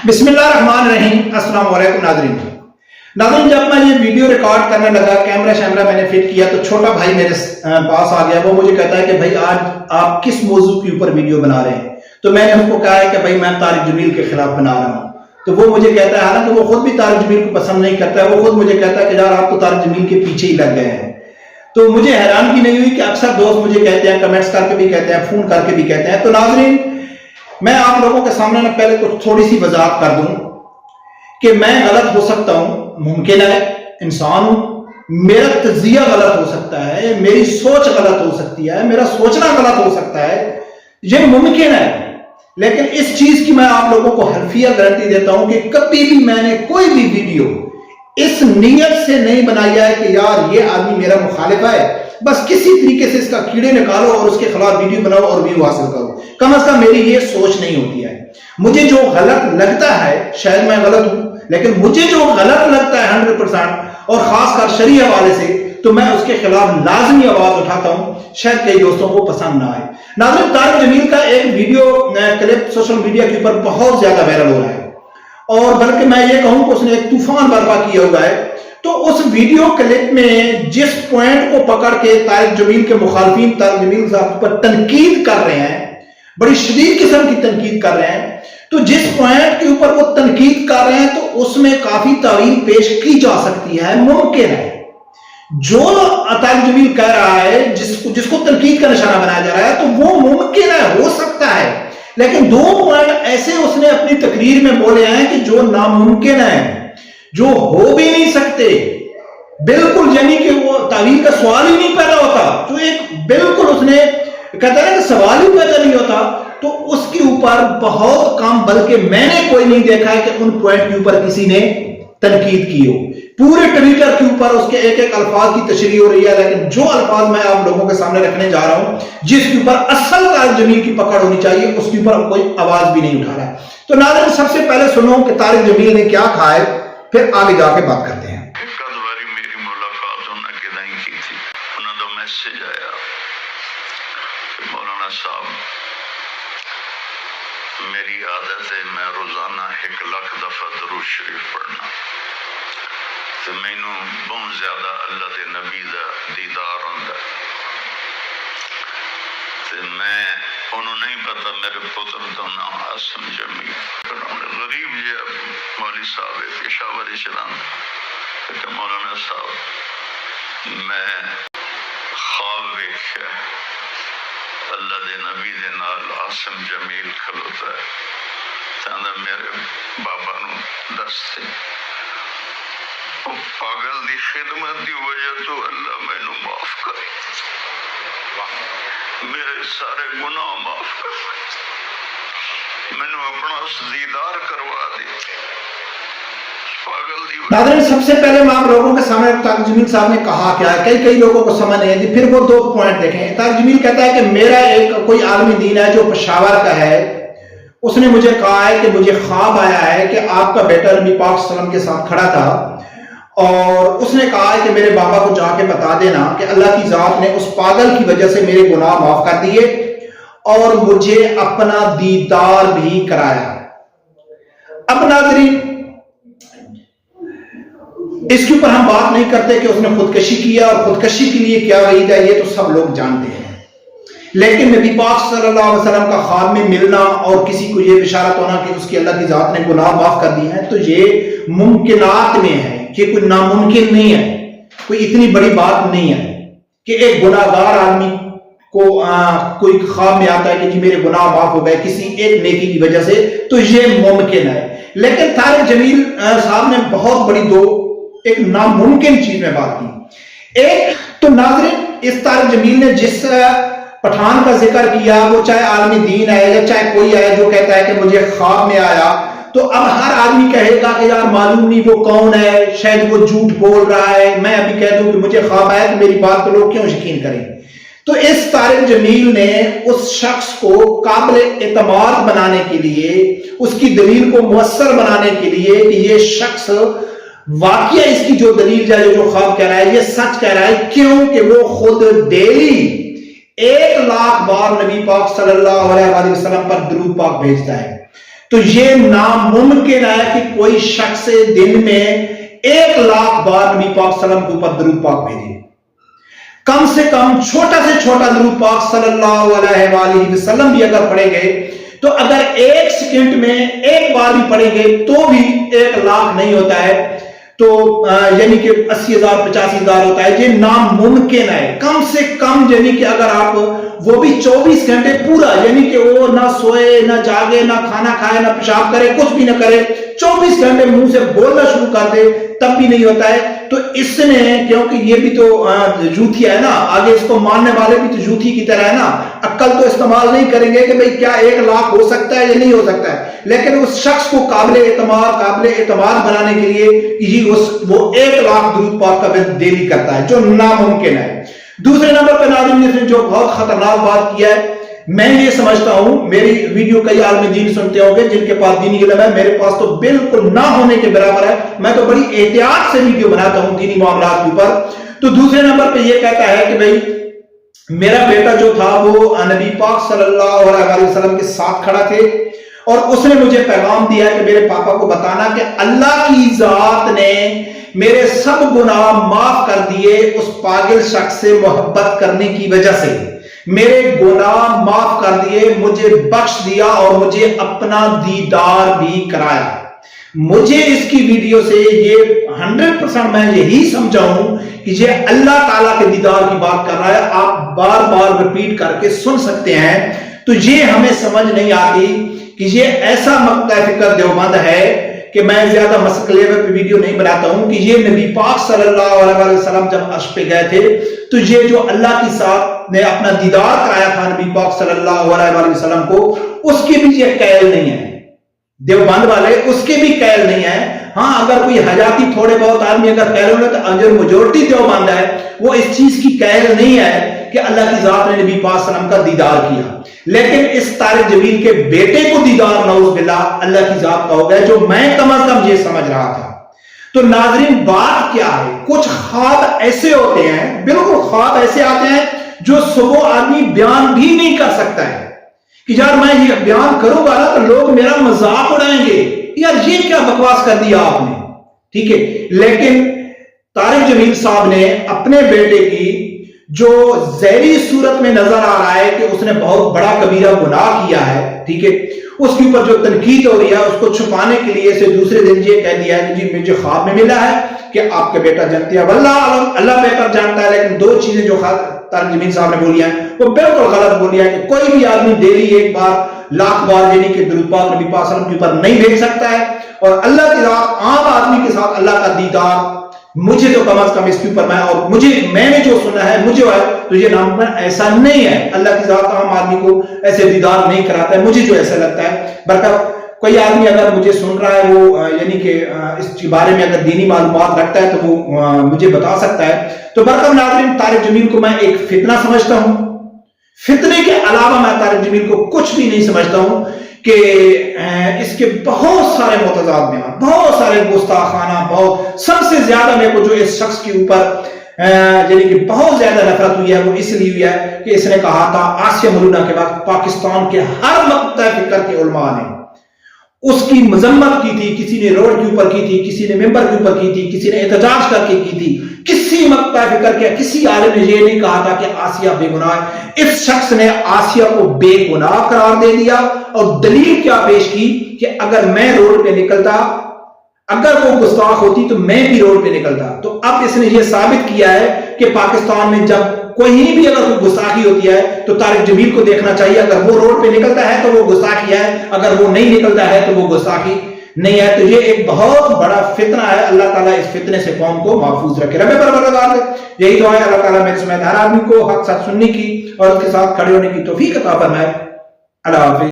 بسم اللہ الرحمن الرحیم۔ السلام علیکم ناظرین، جب میں یہ ویڈیو ریکارڈ کرنے لگا، کیمرہ شیمرہ میں نے فٹ کیا تو چھوٹا بھائی میرے پاس آ گیا۔ وہ مجھے کہتا ہے کہ بھائی آج آپ کس موضوع کے اوپر ویڈیو بنا رہے ہیں؟ تو میں نے اس کو کہا ہے کہ بھائی میں طارق جمیل کے خلاف بنا رہا ہوں۔ تو وہ مجھے کہتا ہے، حالانکہ وہ خود بھی طارق جمیل کو پسند نہیں کرتا ہے، وہ خود مجھے کہتا ہے کہ یار آپ تو طارق جمیل کے پیچھے ہی لگ گئے ہیں۔ تو مجھے حیرانگی نہیں ہوئی کہ اکثر دوست مجھے کہتے ہیں، کمنٹس کر کے بھی کہتے ہیں، فون کر کے بھی کہتے ہیں۔ تو ناظرین، میں آپ لوگوں کے سامنے نہ پہلے کچھ تھوڑی سی وضاحت کر دوں کہ میں غلط ہو سکتا ہوں، ممکن ہے، انسان ہوں، میرا تجزیہ غلط ہو سکتا ہے، میری سوچ غلط ہو سکتی ہے، میرا سوچنا غلط ہو سکتا ہے، یہ ممکن ہے۔ لیکن اس چیز کی میں آپ لوگوں کو حرفیہ گارنٹی دیتا ہوں کہ کبھی بھی میں نے کوئی بھی ویڈیو اس نیت سے نہیں بنائی ہے کہ یار یہ آدمی میرا مخالف ہے، بس کسی طریقے سے اس کا کیڑے نکالو اور اس کے خلاف ویڈیو بناؤ اور ویو حاصل کرو۔ کم از کم میری یہ سوچ نہیں ہوتی ہے۔ مجھے جو غلط لگتا ہے، شاید میں غلط ہوں، لیکن مجھے جو غلط لگتا ہے 100% اور خاص کر شرعی حوالے سے، تو میں اس کے خلاف لازمی آواز اٹھاتا ہوں، شاید کئی دوستوں کو پسند نہ آئے۔ ناظرین، طارق جمیل کا ایک ویڈیو کلپ سوشل میڈیا کے اوپر بہت زیادہ وائرل ہو رہا ہے، اور بلکہ میں یہ کہوں کہ اس نے ایک طوفان برپا کیا ہوا ہے۔ تو اس ویڈیو کلپ میں جس پوائنٹ کو پکڑ کے طارق جمیل کے مخالفین طارق جمیل صاحب پر تنقید کر رہے ہیں، بڑی شدید قسم کی تنقید کر رہے ہیں، تو جس پوائنٹ کے اوپر وہ تنقید کر رہے ہیں تو اس میں کافی تعویل پیش کی جا سکتی ہے، ممکن ہے۔ جو طارق جمیل کہہ رہا ہے، جس کو تنقید کا نشانہ بنایا جا رہا ہے، تو وہ ممکن ہے، ہو سکتا ہے، لیکن دو پوائنٹ ایسے اس نے اپنی تقریر میں بولے ہیں کہ جو ناممکن ہے، جو ہو بھی نہیں سکتے، بالکل، یعنی کہ وہ تعویل کا سوال ہی نہیں پیدا ہوتا، جو ایک بالکل اس نے کہتا ہے کہ سوال ہی پیدا نہیں ہوتا۔ تو اس کے اوپر بہت کم، بلکہ میں نے کوئی نہیں دیکھا ہے کہ ان پوائنٹ کے اوپر کسی نے تنقید کی ہو۔ پورے ٹویٹر کے اوپر اس کے ایک ایک الفاظ کی تشریح ہو رہی ہے، لیکن جو الفاظ میں آپ لوگوں کے سامنے رکھنے جا رہا ہوں، جس کے اوپر اصل طارق جمیل کی پکڑ ہونی چاہیے، اس کے اوپر کوئی آواز بھی نہیں اٹھا رہا ہے۔ تو ناظرین، سب سے پہلے سنو کہ طارق جمیل نے کیا کہا ہے، پھر آگے جا کے بات کرتے ہیں۔ میری ملاقات انہوں نے کدائیں کی تھی، انہوں نے میسج آیا کہ مولانا صاحب، میری عادت ہے میں روزانہ 1,00,000 دفعہ درود شریف پڑھنا، تو مینوں بہت زیادہ اللہ دے نبی دا دیدار ہوندا ہے، تو میں انہوں نہیں پتا میرے پتر دا نام عاصم جمیل، غریب جہا مولوی صاحب ہے، پشاور چلان، کہ مولانا صاحب میں خواب ویکھیا اللہ دے نبی دے نال عاصم جمیل کھلوتا ہے، چاہتا میرے بابا نو دستے، پاگل دی خدمت دی وجہ تو اللہ میں نو معاف کر، میرے سارے گناہ معاف کر، میں نو اپنا دیدار کروا دی۔ ناظرین، سب سے پہلے میں آپ لوگوں کے سامنے طارق جمیل صاحب نے کہا کیا ہے، کئی لوگوں کو سمجھ نہیں آتی۔ پھر وہ دو پوائنٹ دیکھیں۔ طارق جمیل کہتا ہے کہ میرا ایک کوئی عالمی دین ہے جو پشاور کا ہے، اس نے مجھے کہا ہے کہ مجھے خواب آیا ہے کہ آپ کا بیٹا نبی پاک صلی اللہ علیہ وسلم کے ساتھ کھڑا تھا، اور اس نے کہا ہے کہ میرے بابا کو جا کے بتا دینا کہ اللہ کی ذات نے اس پاگل کی وجہ سے میرے گناہ معاف کر دیے اور مجھے اپنا دیدار بھی کرایا۔ اب ناظرین، اس کے اوپر ہم بات نہیں کرتے کہ اس نے خودکشی کیا، اور خودکشی کے لیے کیا وعید ہے، یہ تو سب لوگ جانتے ہیں۔ لیکن نبی پاک صلی اللہ علیہ وسلم کا خواب میں ملنا اور کسی کو یہ بشارت ہونا کہ اس کی اللہ کی ذات نے گناہ معاف کر دی ہیں، تو یہ ممکنات میں ہے، یہ کوئی ناممکن نہیں ہے، کوئی اتنی بڑی بات نہیں ہے کہ ایک گناہگار آدمی کو کوئی خواب میں آتا ہے کہ جی میرے گناہ معاف ہو گئے کسی ایک نیکی کی وجہ سے، تو یہ ممکن ہے۔ لیکن طارق جمیل صاحب نے بہت بڑی ایک ناممکن چیز میں بات کی۔ ایک تو ناظرین، اس طارق جمیل نے جس پٹھان کا ذکر کیا، وہ چاہے عالمی دین ہے یا چاہے کوئی ہے جو کہتا ہے کہ مجھے خواب میں آیا، تو اب ہر آدمی کہے گا کہ یار معلوم نہیں وہ کون ہے، شاید وہ جھوٹ بول رہا ہے، میں ابھی کہہ دوں کہ مجھے خواب آیا تو میری بات کو لوگ کیوں یقین کریں۔ تو اس طارق جمیل نے اس شخص کو قابل اعتماد بنانے کے لیے، اس کی دلیل کو مؤثر بنانے کے لیے کہ یہ شخص واقعہ اس کی جو دلیل جائے، جو خواب کہہ رہا ہے یہ سچ کہہ رہا ہے، کیوں کہ وہ خود ڈیلی 1,00,000 بار نبی پاک صلی اللہ علیہ وسلم پر درود پاک بھیجتا ہے۔ تو یہ ناممکن ہے کہ کوئی شخص دن میں 1,00,000 بار نبی پاک صلی اللہ علیہ وسلم کے اوپر درود پاک بھیجے. کم سے کم چھوٹا سے چھوٹا درود پاک صلی اللہ علیہ وآلہ وسلم بھی اگر پڑھیں گے تو اگر 1 سیکنڈ میں 1 بار بھی پڑھیں گے تو بھی 1,00,000 نہیں ہوتا ہے. تو یعنی کہ 80,000 85,000 ہوتا ہے. یہ ناممکن ہے. کم سے کم یعنی کہ اگر آپ وہ بھی 24 گھنٹے پورا, یعنی کہ وہ نہ سوئے نہ جاگے نہ کھانا کھائے نہ پیشاب کرے کچھ بھی نہ کرے, 24 گھنٹے منہ سے بولنا شروع کر دے تب بھی نہیں ہوتا ہے. تو اس نے, کیونکہ یہ بھی تو جھوٹیا ہے نا, آگے اس کو ماننے والے بھی تو جھوٹی کی طرح ہے نا, عقل تو استعمال نہیں کریں گے کہ بھئی کیا 1,00,000 ہو سکتا ہے یا نہیں ہو سکتا ہے. لیکن اس شخص کو قابل اعتماد بنانے کے لیے وہ 1,00,000 درود پاک کا ڈیلی کرتا ہے, جو ناممکن ہے. دوسرے نمبر پہ ناظرین نے جو بہت خطرناک بات کیا ہے, میں یہ سمجھتا ہوں, میری ویڈیو کئی عالم دین سنتے ہوں گے جن کے پاس دینی علم ہے, میرے پاس تو بالکل نہ ہونے کے برابر ہے. میں تو بڑی احتیاط سے ویڈیو بناتا ہوں دینی معاملات کے اوپر. تو دوسرے نمبر پہ یہ کہتا ہے کہ بھئی میرا بیٹا جو تھا وہ نبی پاک صلی اللہ علیہ وسلم کے ساتھ کھڑا تھے اور اس نے مجھے پیغام دیا کہ میرے پاپا کو بتانا کہ اللہ کی ذات نے میرے سب گناہ معاف کر دیے اس پاگل شخص سے محبت کرنے کی وجہ سے. میرے گناہ معاف کر دیے, مجھے بخش دیا اور مجھے اپنا دیدار بھی کرایا. مجھے اس کی ویڈیو سے یہ 100% میں یہی سمجھا ہوں کہ یہ اللہ تعالیٰ کے دیدار کی بات کر رہا ہے. آپ بار بار ریپیٹ کر کے سن سکتے ہیں. تو یہ ہمیں سمجھ نہیں آتی کہ یہ ایسا مقطع فکر دیوبند ہے کہ میں زیادہ مسئلہ لیول پہ ویڈیو نہیں بناتا ہوں کہ یہ نبی پاک صلی اللہ علیہ وسلم جب عرش پہ گئے تھے تو یہ جو اللہ کی ذات نے اپنا دیدار کرایا تھا نبی پاک صلی اللہ علیہ وسلم کو, اس کی بھی یہ قیل نہیں ہے. دیوبند والے اس کے بھی قیل نہیں ہے. ہاں اگر کوئی حیاتی تھوڑے بہت آدمی اگر قیل ہونا تو اگر میجورٹی دیوبند ہے وہ اس چیز کی قیل نہیں ہے کہ اللہ کی ذات نے نبی پاک صلی اللہ علیہ وسلم کا دیدار کیا. لیکن اس طارق جمیل کے بیٹے کو دیدار نعوذ باللہ اللہ کی ذات کا ہو گیا, جو میں کم از کم یہ سمجھ رہا تھا. تو ناظرین بات کیا ہے, کچھ خواب ایسے ہوتے ہیں, بالکل خواب ایسے آتے ہیں جو صبح آدمی بیان بھی نہیں کر سکتا ہے کہ یار میں یہ بیان کروں گا نا تو لوگ میرا مذاق اڑائیں گے, یار یہ کیا بکواس کر دیا آپ نے. ٹھیک ہے, لیکن طارق جمیل صاحب نے اپنے بیٹے کی جو ظاہری صورت میں نظر آ رہا ہے کہ اس نے بہت بڑا کبیرہ گناہ کیا ہے, ٹھیک ہے, اس کے اوپر جو تنقید ہو رہی ہے اس کو چھپانے کے لیے اسے دوسرے دن یہ کہہ دیا ہے کہ جی مجھے خواب میں ملا ہے کہ آپ کے بیٹا جنتی ہے. واللہ اللہ بہتر جانتا ہے, لیکن 2 چیزیں جو طارق جمیل صاحب نے بولی ہیں وہ بالکل غلط بولی ہے کہ کوئی بھی آدمی ڈیلی 1 بار 1,00,000 بار یعنی کہ درود پاک نبی پاک صلی اللہ علیہ وسلم کے اوپر نہیں بھیج سکتا ہے. اور اللہ کی ذات عام آدمی کے ساتھ اللہ کا دیدار مجھے تو کم از کم اس کے اوپر میں نے جو سنا ہے مجھے ہے تو یہ نام ایسا نہیں ہے. اللہ کی ذات عام آدمی کو ایسے دیدار نہیں کراتا ہے, مجھے جو ایسا لگتا ہے. برکت کوئی آدمی اگر مجھے سن رہا ہے وہ یعنی کہ اس بارے میں اگر دینی معلومات رکھتا ہے تو وہ مجھے بتا سکتا ہے. تو برکت ناظرین طارق جمیل کو میں ایک فتنہ سمجھتا ہوں. فتنے کے علاوہ میں طارق جمیل کو کچھ بھی نہیں سمجھتا ہوں کہ اس کے بہت سارے متضاد بیان, بہت سارے گستاخانہ, بہت سب سے زیادہ میرے کو جو اس شخص کے اوپر یعنی کہ بہت زیادہ نفرت ہوئی ہے وہ اس لیے ہوئی ہے کہ اس نے کہا تھا آسیہ ملونہ کے بعد پاکستان کے ہر مقطع فکر کے علماء نے اس کی مذمت کی تھی. کسی نے روڈ کے اوپر کی تھی, کسی نے ممبر کے اوپر کی تھی, کسی نے احتجاج کر کے کی تھی. کسی مقطع فکر کے کسی عالم نے یہ نہیں کہا تھا کہ آسیہ بے گناہ ہے. اس شخص نے آسیہ کو بے گناہ قرار دے دیا اور دلیل کیا پیش کی کہ اگر میں روڈ پہ نکلتا, اگر وہ گستاخ ہوتی تو میں بھی روڈ پہ نکلتا. تو اب اس نے یہ ثابت کیا ہے کہ پاکستان میں جب کوئی بھی اگر کوئی گستاخی ہوتی ہے تو طارق جمیل کو دیکھنا چاہیے. اگر وہ روڈ پہ نکلتا ہے تو وہ گستاخی ہے, اگر وہ نہیں نکلتا ہے تو وہ گستاخی نہیں ہے. تو یہ ایک بہت بڑا فتنہ ہے. اللہ تعالیٰ اس فتنے سے قوم کو محفوظ رکھے. رب پروردگار سے یہی دعا ہے اللہ تعالیٰ میرے سمیت ہر آدمی کو حق ساتھ سننے کی اور اس کے ساتھ کھڑے ہونے کی توفیق عطا فرمائے. اللہ حافظ.